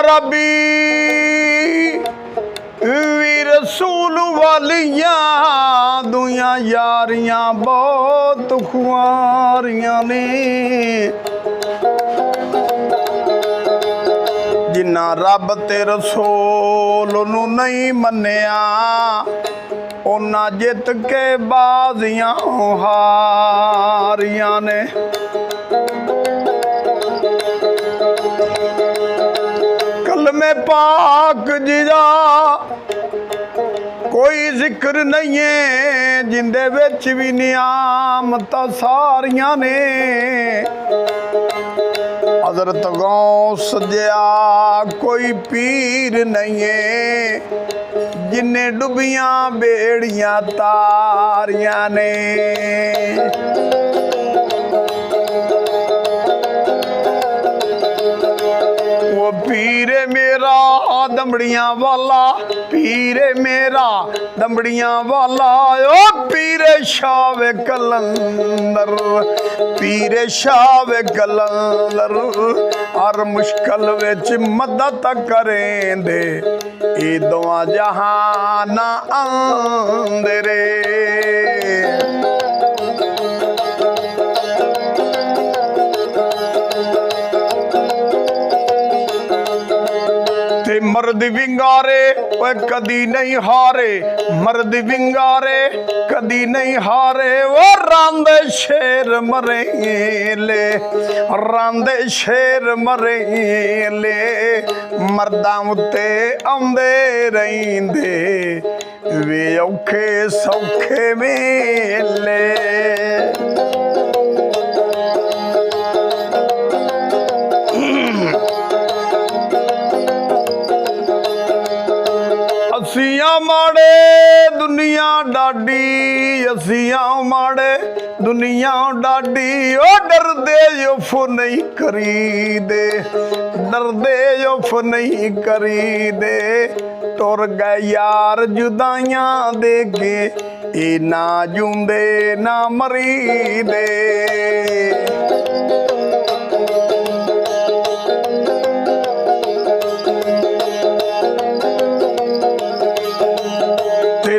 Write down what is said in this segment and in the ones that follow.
रबी we रसूल वालियां दुया यारियां बहुत खुआरियां ने जिन्ना रब ते रसूल नू नहीं मन्निया उन्ना जित के बाजियां हारियां ने कलमे पाक जिदा कोई जिक्र नहीं है जिंदे विच भी नियामतां सारियां ने हज़रत गौस जिया कोई पीर नहीं है जिन्ने डुबियां बेड़ियां तारियां ने वो पीरे मेरा दमड़ियां वाला पीरे मेरा दमड़ियां वाला ओ पीरे शावे कलंदर पीरे शावे कलंदर हर मुश्किल विच मदद करें दे ए दुआ जहाना अंदरे मर्द विंगारे वो कदी नहीं हारे मर्द विंगारे कदी नहीं हारे वो रांदे शेर मरे ले रांदे शेर मरे ले मर्दां उत्ते आंदे रहिंदे वे औखे सौखे मेले असियां माड़े दुनिया डाडी असियां माड़े दुनिया डाडी ओ डरदे उफ नहीं करीदे डरदे उफ नहीं करीदे तुर गए यार जुदाइयां दे के ए ना जूंदे ना मरीदे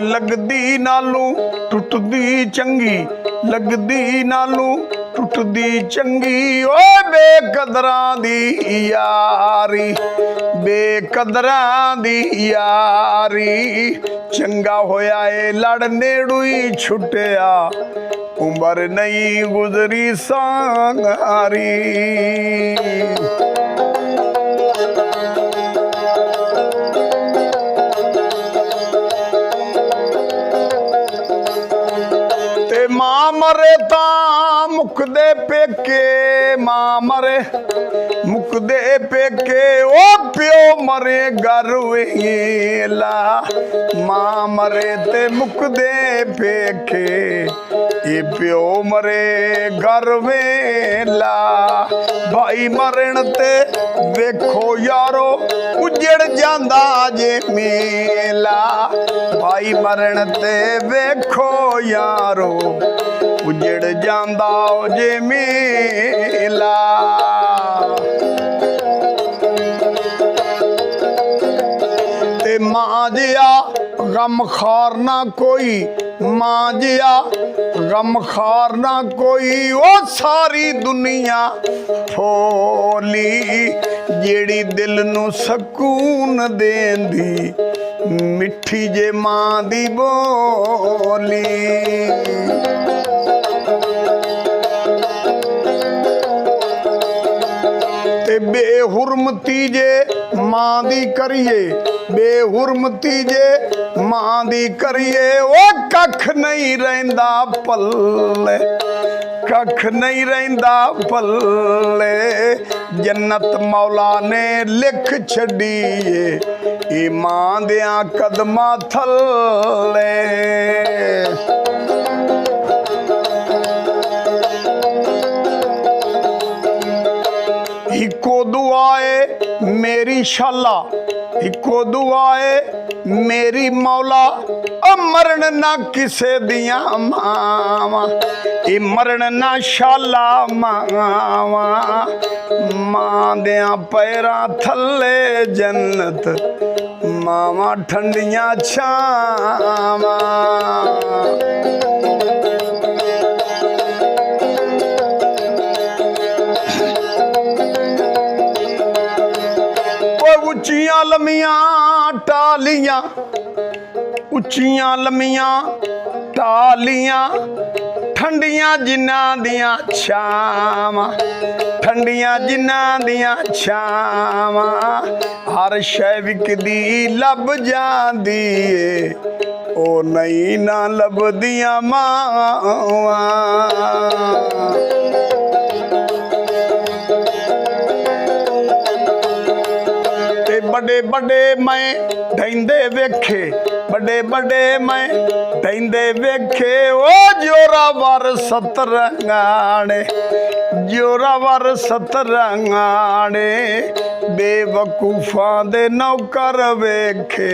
लगदी नालू टुटदी चंगी लगदी नालू टुटदी चंगी ओ बेकदरां दी यारी बेकदरां दी यारी चंगा होया ए लड़ नेड़ू ही छुटिया उम्र नहीं गुजरी सांगारी मां मरे ता मुकदे पेके मां मरे मुकदे पेके ओ प्यो मरे घर वेला मां मरे ते मुकदे पेके ए प्यो मरे घर वेला भाई मरण ते वेखो यारो उजड़ जांदा जे मेला भाई मरण ते वेखो यारो उजड़ जांदा जे मेला ते मां जिया गम खार ना कोई मां जिया गम खार ना कोई ओ सारी दुनिया फोली जेड़ी दिल नू सकून देंदी मिठी जे मां दी बोली बेहुरमती जे मां दी करिए बेहुरमती जे मां दी करिए ओ कख नहीं रहिंदा पल्ले कख नहीं रहिंदा पल्ले जन्नत मौला ने लिख छड़ी ए मां दियां कदमां थल्ले इको दुआए मेरी शाला इको दुआए मेरी मौला मरण ना किसे दिया मावा ए मरण ना शाला मावा मां दिया पैरा थले जन्नत मावा ठंडिया छावा उच्चियां लमियां टालियां उच्चियां लमियां टालियां ठंडियां जिन्ना दियां छावां ठंडियां जिन्ना दियां छावां हर शै विकदी लभ जांदी ओ नहीं ना लभदियां मावां बड़े बड़े मैं ढैंदे वेखे बड़े बड़े मैं ढैंदे वेखे ओ जोरावर सतरंगाने जोरावर सतरंगाने बेवकूफां दे नौकर वेखे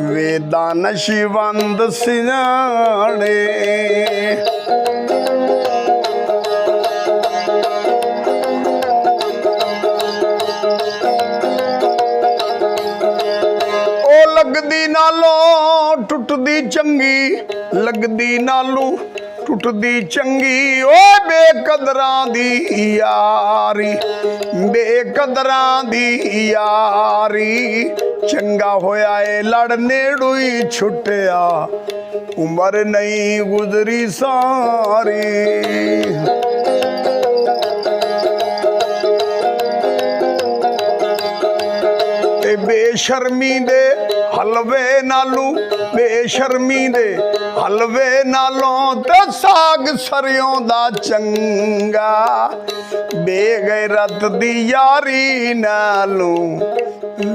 वे दानशवंद सियाणे लगदी नालों टुटदी चंगी लगदी नालों टुटदी चंगी ओ बेकदरां दी यारी बेकदरां दी यारी चंगा होया ए लड़ नेड़ू ही छुटिया उम्र नहीं गुजरी सारी बेशर्मी दे हलवे नालू बेशर्मी दे हलवे नालों ते साग सरियों दा चंगा बेगैरत दी यारी नालू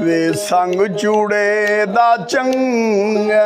वे संग चूड़े दा चंगा